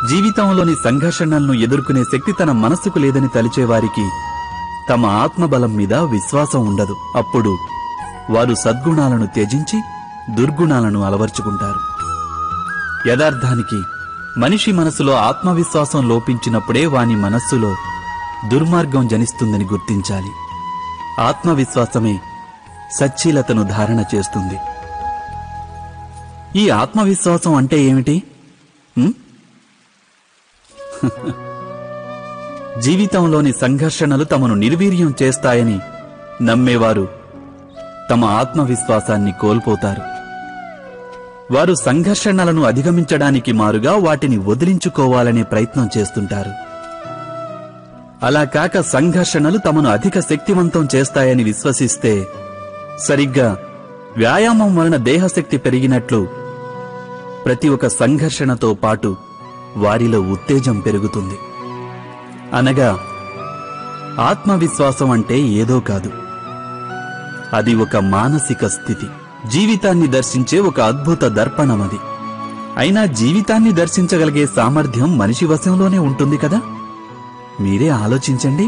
జీవితంలోని సంఘర్షణలను ఎదుర్కొనే శక్తి తన మనస్సుకు లేదని తలిచేవారికి తమ ఆత్మబలం మీద విశ్వాసం ఉండదు. అప్పుడు వారు సద్గుణాలను త్యజించి దుర్గుణాలను అలవర్చుకుంటారు. యథార్థానికి మనిషి మనసులో ఆత్మవిశ్వాసం లోపించినప్పుడే వాని మనస్సులో దుర్మార్గం జనిస్తుందని గుర్తించాలి. ఆత్మవిశ్వాసమే సచ్చీలతను ధారణ చేస్తుంది. ఈ ఆత్మవిశ్వాసం అంటే ఏమిటి? జీవితంలోని సంఘర్షణలు తమను నిర్వీర్యం చేస్తాయని నమ్మేవారు తమ ఆత్మవిశ్వాసాన్ని కోల్పోతారు. వారు సంఘర్షణలను అధిగమించడానికి మారుగా వాటిని వదిలించుకోవాలనే ప్రయత్నం చేస్తుంటారు. అలా కాక సంఘర్షణలు తమను అధిక శక్తివంతం చేస్తాయని విశ్వసిస్తే సరిగ్గా వ్యాయామం వలన దేహశక్తి పెరిగినట్లు ప్రతి ఒక్క సంఘర్షణతో పాటు వారిలో ఉత్తేజం పెరుగుతుంది. అనగా ఆత్మవిశ్వాసం అంటే ఏదో కాదు, అది ఒక మానసిక స్థితి. జీవితాన్ని దర్శించే ఒక అద్భుత దర్పణమది. అయినా జీవితాన్ని దర్శించగలిగే సామర్థ్యం మనిషి వశంలోనే ఉంటుంది కదా. మీరే ఆలోచించండి.